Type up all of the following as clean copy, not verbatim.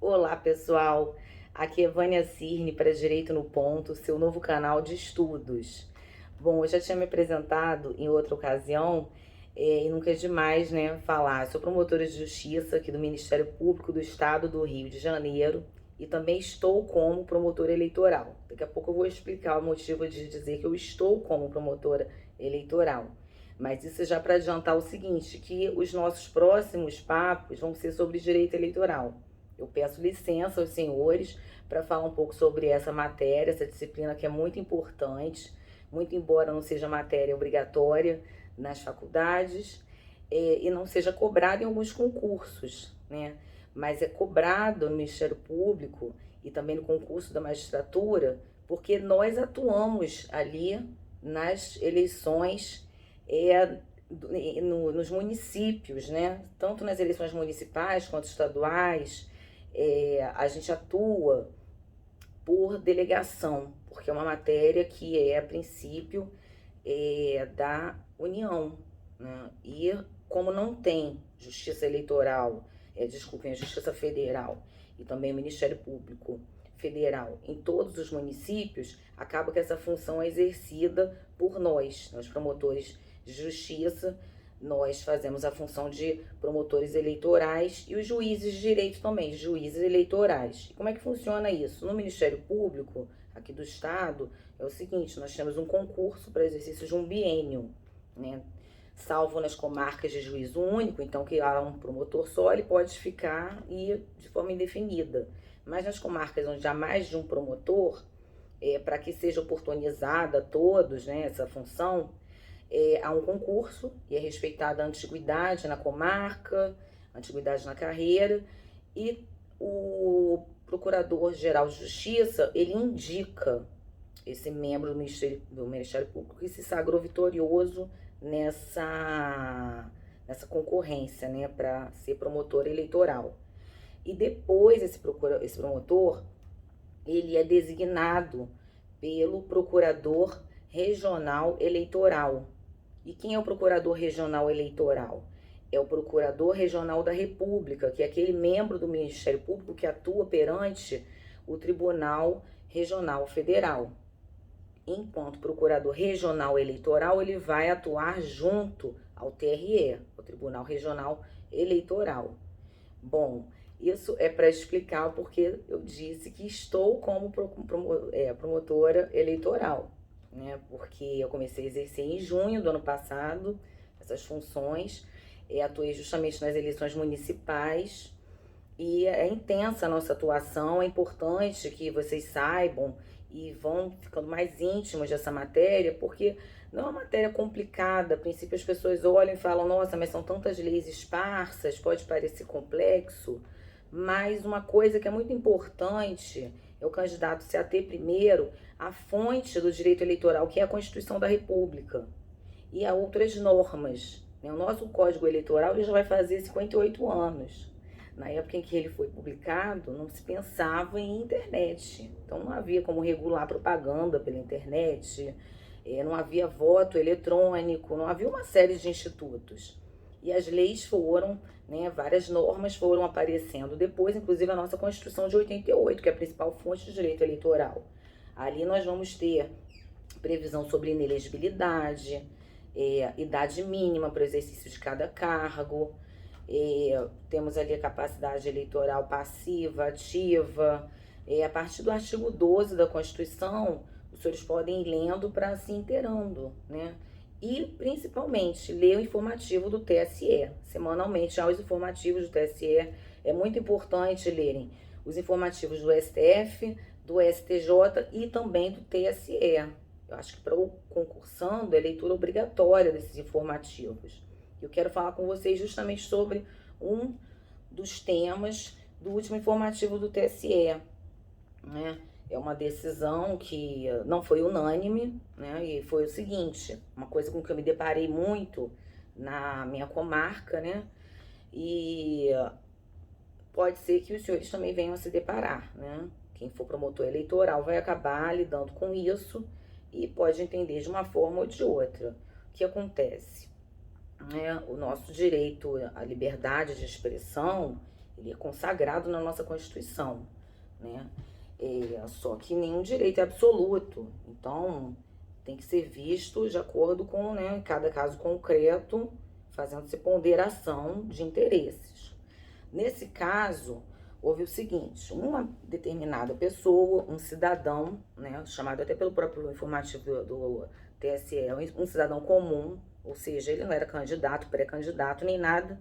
Olá, pessoal. Aqui é Vânia Cirne para Direito no Ponto, seu novo canal de estudos. Bom, eu já tinha me apresentado em outra ocasião e nunca é demais, né, falar. Sou promotora de justiça aqui do Ministério Público do Estado do Rio de Janeiro e também estou como promotora eleitoral. Daqui a pouco eu vou explicar o motivo de dizer que eu estou como promotora eleitoral. Mas isso é já para adiantar o seguinte, que os nossos próximos papos vão ser sobre direito eleitoral. Eu peço licença aos senhores para falar um pouco sobre essa matéria, essa disciplina que é muito importante, muito embora não seja matéria obrigatória nas faculdades e não seja cobrada em alguns concursos, né? Mas é cobrado no Ministério Público e também no concurso da magistratura, porque nós atuamos ali nas eleições nos municípios, né? Tanto nas eleições municipais quanto estaduais, a gente atua por delegação, porque é uma matéria que a princípio, da União, né? E como não tem Justiça Eleitoral, desculpem, a Justiça Federal e também o Ministério Público Federal em todos os municípios, acaba que essa função é exercida por nós promotores de justiça. Nós fazemos a função de promotores eleitorais e os juízes de direito também, juízes eleitorais. E como é que funciona isso? No Ministério Público, aqui do Estado, é o seguinte, nós temos um concurso para exercício de um biênio, né? Salvo nas comarcas de juízo único, então que há um promotor só, ele pode ficar de forma indefinida. Mas nas comarcas onde há mais de um promotor, para que seja oportunizada a todos, né, essa função, há um concurso e é respeitada a antiguidade na comarca, antiguidade na carreira, e o Procurador-Geral de Justiça, ele indica esse membro do Ministério Público que se sagrou vitorioso nessa concorrência, né, para ser promotor eleitoral. E depois esse promotor, ele é designado pelo Procurador Regional Eleitoral. E quem é o Procurador Regional Eleitoral? É o Procurador Regional da República, que é aquele membro do Ministério Público que atua perante o Tribunal Regional Federal. Enquanto Procurador Regional Eleitoral, ele vai atuar junto ao TRE, o Tribunal Regional Eleitoral. Bom, isso é para explicar porque eu disse que estou como promotora eleitoral, né? Porque eu comecei a exercer em junho do ano passado essas funções, atuei justamente nas eleições municipais e é intensa a nossa atuação. É importante que vocês saibam e vão ficando mais íntimos dessa matéria, porque não é uma matéria complicada. A princípio as pessoas olham e falam, nossa, mas são tantas leis esparsas, pode parecer complexo, mas uma coisa que é muito importante é o candidato se ater primeiro à fonte do direito eleitoral, que é a Constituição da República, e a outras normas, né? O nosso Código Eleitoral ele já vai fazer 58 anos. Na época em que ele foi publicado, não se pensava em internet. Então não havia como regular propaganda pela internet, não havia voto eletrônico, não havia uma série de institutos. E as leis foram, né, várias normas foram aparecendo depois, inclusive a nossa Constituição de 88, que é a principal fonte de direito eleitoral. Ali nós vamos ter previsão sobre inelegibilidade, idade mínima para o exercício de cada cargo, temos ali a capacidade eleitoral passiva, ativa. A partir do artigo 12 da Constituição, os senhores podem ir lendo para se inteirando, né? E, principalmente, ler o informativo do TSE. Semanalmente há os informativos do TSE. É muito importante lerem os informativos do STF, do STJ e também do TSE. Eu acho que para o concursando é leitura obrigatória desses informativos. Eu quero falar com vocês justamente sobre um dos temas do último informativo do TSE, né? É uma decisão que não foi unânime, né? E foi o seguinte, uma coisa com que eu me deparei muito na minha comarca, né? E pode ser que os senhores também venham a se deparar, né? Quem for promotor eleitoral vai acabar lidando com isso e pode entender de uma forma ou de outra. O que acontece? O nosso direito à liberdade de expressão, ele é consagrado na nossa Constituição, né? Só que nenhum direito é absoluto, então tem que ser visto de acordo com, né, cada caso concreto, fazendo-se ponderação de interesses. Nesse caso, houve o seguinte: uma determinada pessoa, um cidadão, né, chamado até pelo próprio informativo do TSE, um cidadão comum, ou seja, ele não era candidato, pré-candidato, nem nada,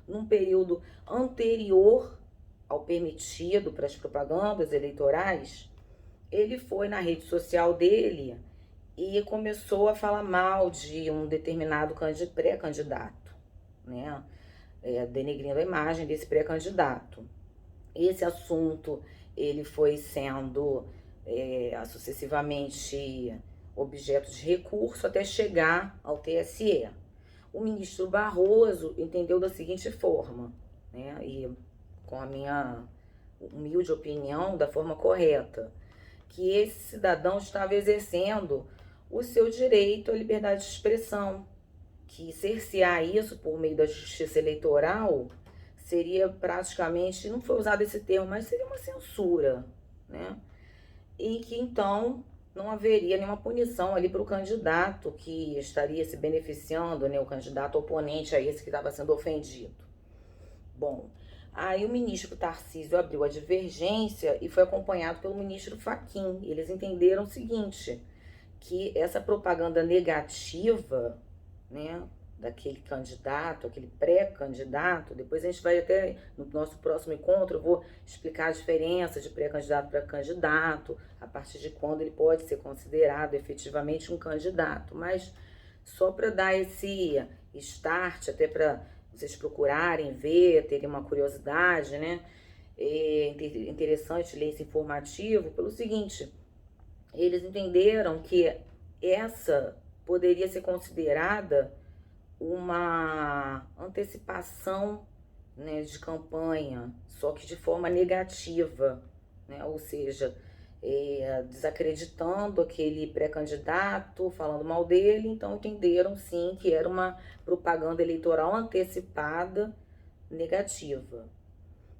num período anterior ao permitido para as propagandas eleitorais, ele foi na rede social dele e começou a falar mal de um determinado pré-candidato, né? Denegrindo a imagem desse pré-candidato. Esse assunto ele foi sendo sucessivamente objeto de recurso até chegar ao TSE. O ministro Barroso entendeu da seguinte forma, né, e com a minha humilde opinião, da forma correta, que esse cidadão estava exercendo o seu direito à liberdade de expressão, que cercear isso por meio da justiça eleitoral seria praticamente, não foi usado esse termo, mas seria uma censura, né? E que então não haveria nenhuma punição ali para o candidato que estaria se beneficiando, né? O candidato oponente a esse que estava sendo ofendido. Bom, aí o ministro Tarcísio abriu a divergência e foi acompanhado pelo ministro Fachin. Eles entenderam o seguinte, que essa propaganda negativa, né, daquele candidato, aquele pré-candidato, depois a gente vai até, no nosso próximo encontro, eu vou explicar a diferença de pré-candidato para candidato, a partir de quando ele pode ser considerado efetivamente um candidato, mas só para dar esse start, até para vocês procurarem ver, terem uma curiosidade, né? É interessante ler esse informativo pelo seguinte: eles entenderam que essa poderia ser considerada uma antecipação, né, de campanha, só que de forma negativa, né? Ou seja, desacreditando aquele pré-candidato, falando mal dele, então entenderam sim que era uma propaganda eleitoral antecipada negativa.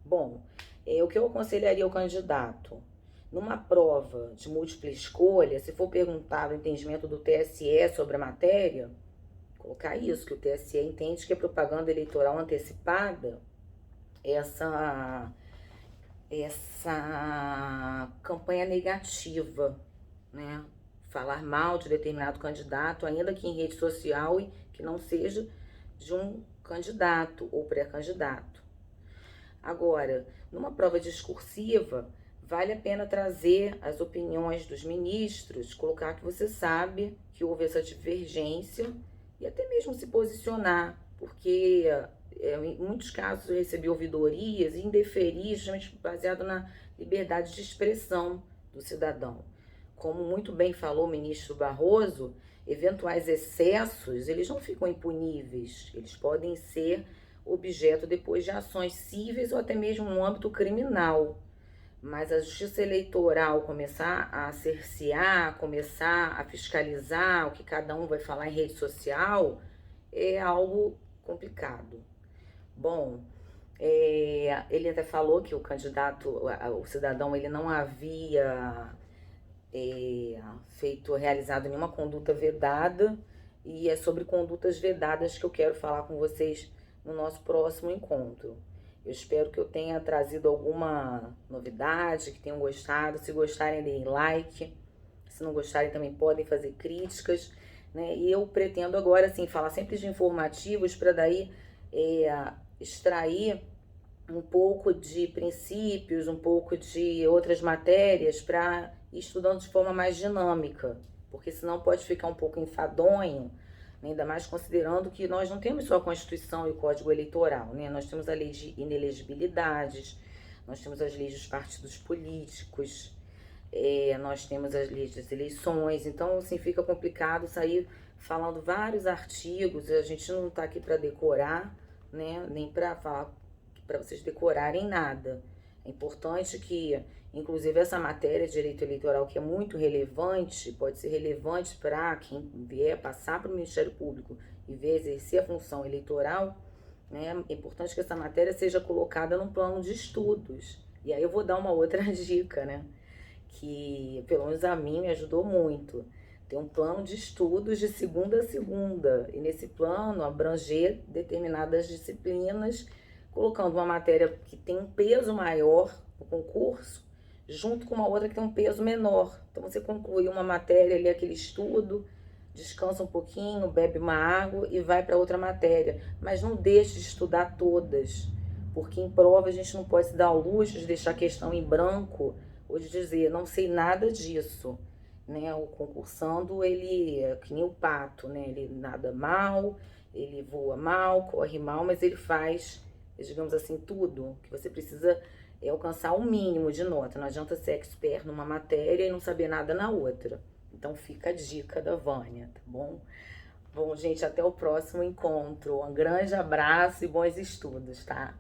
Bom, o que eu aconselharia ao candidato? Numa prova de múltipla escolha, se for perguntado o entendimento do TSE sobre a matéria, colocar isso, que o TSE entende que a propaganda eleitoral antecipada, essa campanha negativa, né? Falar mal de determinado candidato, ainda que em rede social, e que não seja de um candidato ou pré-candidato. Agora, numa prova discursiva, vale a pena trazer as opiniões dos ministros, colocar que você sabe que houve essa divergência e até mesmo se posicionar, porque em muitos casos eu recebi ouvidorias e indeferi justamente baseado na liberdade de expressão do cidadão. Como muito bem falou o ministro Barroso, eventuais excessos, eles não ficam impuníveis, eles podem ser objeto depois de ações cíveis ou até mesmo no âmbito criminal. Mas a justiça eleitoral começar a cercear, começar a fiscalizar o que cada um vai falar em rede social, é algo complicado. Bom, ele até falou que o candidato, o cidadão, ele não havia realizado nenhuma conduta vedada, e é sobre condutas vedadas que eu quero falar com vocês no nosso próximo encontro. Eu espero que eu tenha trazido alguma novidade, que tenham gostado. Se gostarem, deem like. Se não gostarem, também podem fazer críticas, né? E eu pretendo agora, assim, falar sempre de informativos para daí extrair um pouco de princípios, um pouco de outras matérias para ir estudando de forma mais dinâmica, porque senão pode ficar um pouco enfadonho, ainda mais considerando que nós não temos só a Constituição e o Código Eleitoral, né? Nós temos a lei de inelegibilidades, nós temos as leis dos partidos políticos, nós temos as leis das eleições, então assim fica complicado sair falando vários artigos, a gente não está aqui para decorar, né? Nem para falar para vocês decorarem nada. É importante que, inclusive, essa matéria de direito eleitoral, que é muito relevante, pode ser relevante para quem vier passar para o Ministério Público e vier exercer a função eleitoral, né? É importante que essa matéria seja colocada num plano de estudos. E aí eu vou dar uma outra dica, né? Que pelo menos a mim me ajudou muito. Tem um plano de estudos de segunda a segunda. E nesse plano abranger determinadas disciplinas, colocando uma matéria que tem um peso maior no concurso, junto com uma outra que tem um peso menor. Então você conclui uma matéria ali, aquele estudo, descansa um pouquinho, bebe uma água e vai para outra matéria. Mas não deixe de estudar todas, porque em prova a gente não pode se dar ao luxo de deixar a questão em branco ou de dizer, não sei nada disso. Né? O concursando, ele é que nem o pato, né? Ele nada mal, ele voa mal, corre mal, mas ele faz, digamos assim, tudo que você precisa é alcançar o mínimo de nota. Não adianta ser expert numa matéria e não saber nada na outra. Então fica a dica da Vânia, tá bom? Bom, gente, até o próximo encontro. Um grande abraço e bons estudos, tá?